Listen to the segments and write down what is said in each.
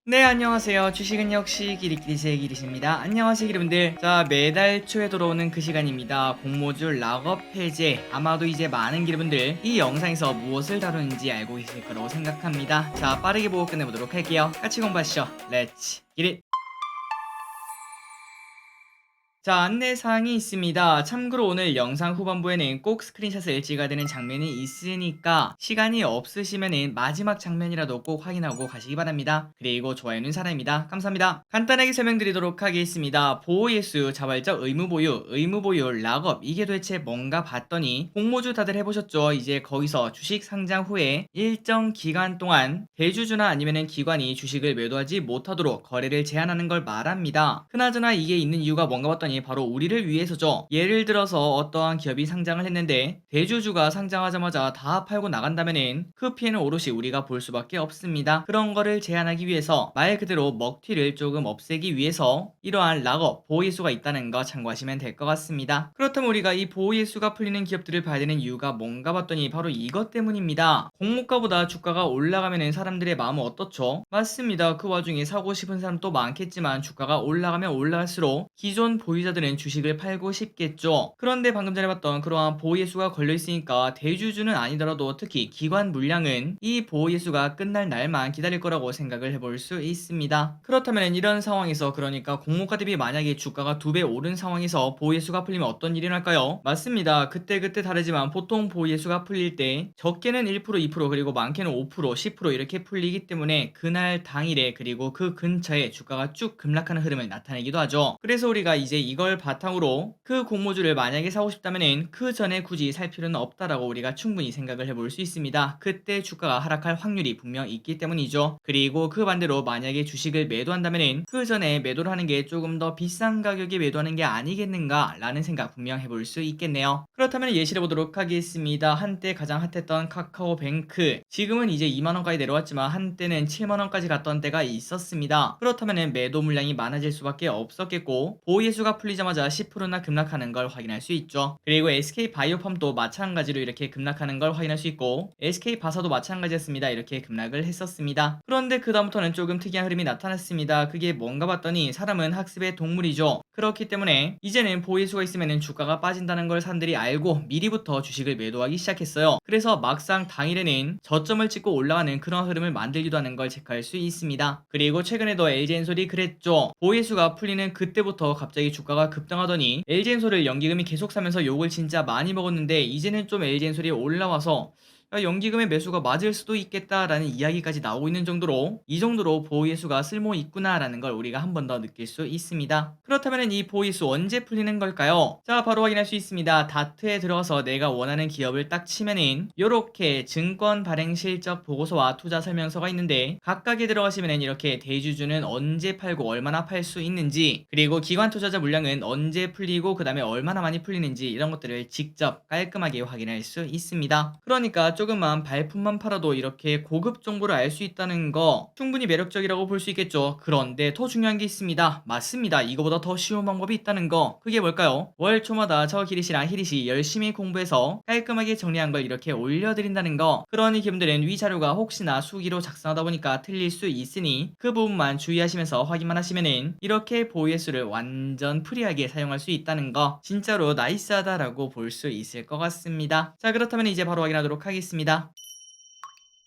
네, 안녕하세요. 주식은 역시 기리기리세의 기리십니다. 안녕하세요, 여러분들. 자, 매달 초에 들어오는 그 시간입니다. 공모주 락업 해제. 아마도 이제 많은 여러분들 이 영상에서 무엇을 다루는지 알고 계실 거라고 생각합니다. 자, 빠르게 보고 끝내보도록 할게요. 같이 공부하시죠. 렛츠 기릿! 자, 안내사항이 있습니다. 참고로 오늘 영상 후반부에는 꼭 스크린샷을 찍어야 되는 장면이 있으니까 시간이 없으시면은 마지막 장면이라도 꼭 확인하고 가시기 바랍니다. 그리고 좋아요는 사랑입니다. 감사합니다. 간단하게 설명드리도록 하겠습니다. 보호예수, 자발적 의무보유, 락업, 이게 도대체 뭔가 봤더니 공모주 다들 해보셨죠? 이제 거기서 주식 상장 후에 일정 기간 동안 대주주나 아니면은 기관이 주식을 매도하지 못하도록 거래를 제한하는 걸 말합니다. 그나저나 이게 있는 이유가 뭔가 봤더니 바로 우리를 위해서죠. 예를 들어서 어떠한 기업이 상장을 했는데 대주주가 상장하자마자 다 팔고 나간다면은 그 피해는 오롯이 우리가 볼 수밖에 없습니다. 그런 거를 제한하기 위해서 말 그대로 먹튀를 조금 없애기 위해서 이러한 락업 보호예수가 있다는 거 참고하시면 될 것 같습니다. 그렇다면 우리가 이 보호예수가 풀리는 기업들을 봐야 되는 이유가 뭔가 봤더니 바로 이것 때문입니다. 공모가보다 주가가 올라가면은 사람들의 마음은 어떻죠? 맞습니다. 그 와중에 사고 싶은 사람도 많겠지만 주가가 올라가면 올라갈수록 기존 보유자들은 주식을 팔고 싶겠죠. 그런데 방금 전에 봤던 그러한 보호예수가 걸려있으니까 대주주는 아니더라도 특히 기관 물량은 이 보호예수가 끝날 날만 기다릴 거라고 생각을 해볼 수 있습니다. 그렇다면 이런 상황에서 그러니까 공모가 대비 만약에 주가가 2배 오른 상황에서 보호예수가 풀리면 어떤 일이 날까요? 맞습니다. 그때 다르지만 보통 보호예수가 풀릴 때 적게는 1% 2% 그리고 많게는 5% 10% 이렇게 풀리기 때문에 그날 당일에 그리고 그 근처에 주가가 쭉 급락하는 흐름을 나타내기도 하죠. 그래서 우리가 이제 이걸 바탕으로 그 공모주를 만약에 사고 싶다면은 그 전에 굳이 살 필요는 없다라고 우리가 충분히 생각을 해볼 수 있습니다. 그때 주가가 하락할 확률이 분명 있기 때문이죠. 그리고 그 반대로 만약에 주식을 매도한다면은 그 전에 매도를 하는 게 조금 더 비싼 가격에 매도하는 게 아니겠는가 라는 생각 분명 해볼 수 있겠네요. 그렇다면 예시를 보도록 하겠습니다. 한때 가장 핫했던 카카오뱅크, 지금은 이제 2만원까지 내려왔지만 한때는 7만원까지 갔던 때가 있었습니다. 그렇다면 매도 물량이 많아질 수밖에 없었겠고 보호예수가 풀리자마자 10%나 급락하는 걸 확인할 수 있죠. 그리고 SK바이오팜도 마찬가지로 이렇게 급락하는 걸 확인할 수 있고 SK바사도 마찬가지였습니다. 이렇게 급락을 했었습니다. 그런데 그 다음부터는 조금 특이한 흐름이 나타났습니다. 그게 뭔가 봤더니 사람은 학습의 동물이죠. 그렇기 때문에 이제는 보호예수가 있으면 주가가 빠진다는 걸 사람들이 알고 미리부터 주식을 매도하기 시작했어요. 그래서 막상 당일에는 저점을 찍고 올라가는 그런 흐름을 만들기도 하는 걸 체크할 수 있습니다. 그리고 최근에도 LG엔솔이 그랬죠. 보호예수가 풀리는 그때부터 갑자기 주가가 급등하더니 LG엔솔을 연기금이 계속 사면서 욕을 진짜 많이 먹었는데 이제는 좀 LG엔솔이 올라와서 연기금의 매수가 맞을 수도 있겠다라는 이야기까지 나오고 있는 정도로 이 정도로 보호예수가 쓸모 있구나라는 걸 우리가 한 번 더 느낄 수 있습니다. 그렇다면 이 보호예수 언제 풀리는 걸까요? 자, 바로 확인할 수 있습니다. 다트에 들어가서 내가 원하는 기업을 딱 치면은 요렇게 증권 발행 실적 보고서와 투자 설명서가 있는데 각각에 들어가시면은 이렇게 대주주는 언제 팔고 얼마나 팔 수 있는지 그리고 기관 투자자 물량은 언제 풀리고 그 다음에 얼마나 많이 풀리는지 이런 것들을 직접 깔끔하게 확인할 수 있습니다. 그러니까 조금만 발품만 팔아도 이렇게 고급 정보를 알 수 있다는 거 충분히 매력적이라고 볼 수 있겠죠. 그런데 더 중요한 게 있습니다. 맞습니다. 이거보다 더 쉬운 방법이 있다는 거. 그게 뭘까요? 월 초마다 저 기리시랑 히리시 열심히 공부해서 깔끔하게 정리한 걸 이렇게 올려드린다는 거. 그러니 기분들은 위 자료가 혹시나 수기로 작성하다 보니까 틀릴 수 있으니 그 부분만 주의하시면서 확인만 하시면은 이렇게 보호예수를 완전 프리하게 사용할 수 있다는 거 진짜로 나이스하다라고 볼 수 있을 것 같습니다. 자, 그렇다면 이제 바로 확인하도록 하겠습니다.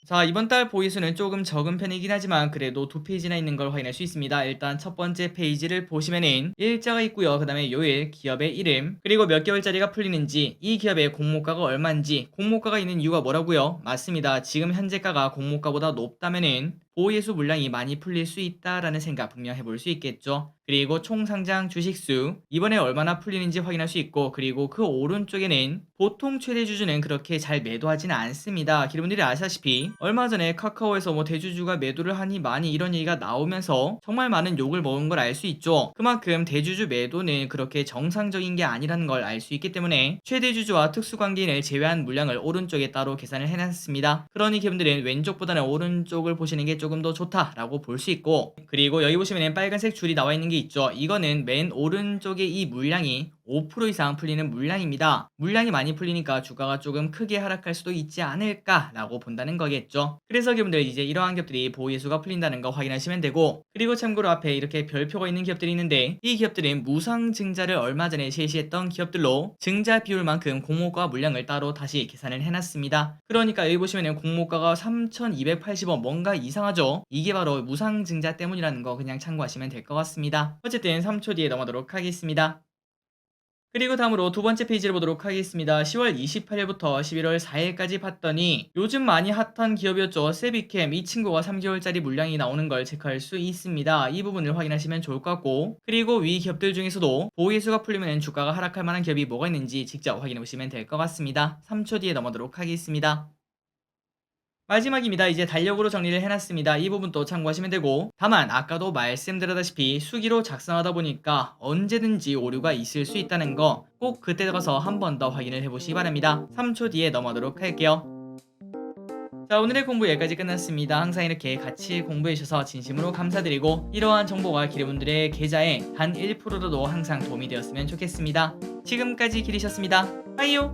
자, 이번 달 보이수는 조금 적은 편이긴 하지만 그래도 2페이지나 있는 걸 확인할 수 있습니다. 일단 첫 번째 페이지를 보시면은 일자가 있고요. 그 다음에 요일, 기업의 이름, 그리고 몇 개월짜리가 풀리는지, 이 기업의 공모가가 얼마인지, 공모가가 있는 이유가 뭐라고요? 맞습니다. 지금 현재가가 공모가보다 높다면은 보호예수 물량이 많이 풀릴 수 있다라는 생각 분명 해볼 수 있겠죠. 그리고 총 상장 주식수, 이번에 얼마나 풀리는지 확인할 수 있고, 그리고 그 오른쪽에는 보통 최대 주주는 그렇게 잘 매도하지는 않습니다. 여러분들이 아시다시피 얼마 전에 카카오에서 대주주가 매도를 하니 많이 이런 얘기가 나오면서 정말 많은 욕을 먹은 걸 알 수 있죠. 그만큼 대주주 매도는 그렇게 정상적인 게 아니라는 걸 알 수 있기 때문에 최대 주주와 특수관계인을 제외한 물량을 오른쪽에 따로 계산을 해놨습니다. 그러니 여러분들은 왼쪽보다는 오른쪽을 보시는 게 조금 더 좋다라고 볼 수 있고, 그리고 여기 보시면 빨간색 줄이 나와 있는 게 있죠. 이거는 맨 오른쪽에 이 물량이 5% 이상 풀리는 물량입니다. 물량이 많이 풀리니까 주가가 조금 크게 하락할 수도 있지 않을까라고 본다는 거겠죠. 그래서 여러분들 이제 이러한 기업들이 보유수가 풀린다는 거 확인하시면 되고, 그리고 참고로 앞에 이렇게 별표가 있는 기업들이 있는데 이 기업들은 무상증자를 얼마 전에 실시했던 기업들로 증자 비율만큼 공모가 물량을 따로 다시 계산을 해놨습니다. 그러니까 여기 보시면은 공모가가 3,280원, 뭔가 이상하죠? 이게 바로 무상증자 때문이라는 거 그냥 참고하시면 될 것 같습니다. 어쨌든 3초 뒤에 넘어가도록 하겠습니다. 그리고 다음으로 두 번째 페이지를 보도록 하겠습니다. 10월 28일부터 11월 4일까지 봤더니 요즘 많이 핫한 기업이었죠. 세비캠, 이 친구가 3개월짜리 물량이 나오는 걸 체크할 수 있습니다. 이 부분을 확인하시면 좋을 것 같고, 그리고 위 기업들 중에서도 보유수가 풀리면 주가가 하락할 만한 기업이 뭐가 있는지 직접 확인해 보시면 될 것 같습니다. 3초 뒤에 넘어가도록 하겠습니다. 마지막입니다. 이제 달력으로 정리를 해놨습니다. 이 부분도 참고하시면 되고, 다만 아까도 말씀드렸다시피 수기로 작성하다 보니까 언제든지 오류가 있을 수 있다는 거 꼭 그때 가서 한 번 더 확인을 해보시기 바랍니다. 3초 뒤에 넘어가도록 할게요. 자, 오늘의 공부 여기까지 끝났습니다. 항상 이렇게 같이 공부해 주셔서 진심으로 감사드리고, 이러한 정보가 기대분들의 계좌에 단 1%라도 항상 도움이 되었으면 좋겠습니다. 지금까지 기리셨습니다. 빠이요.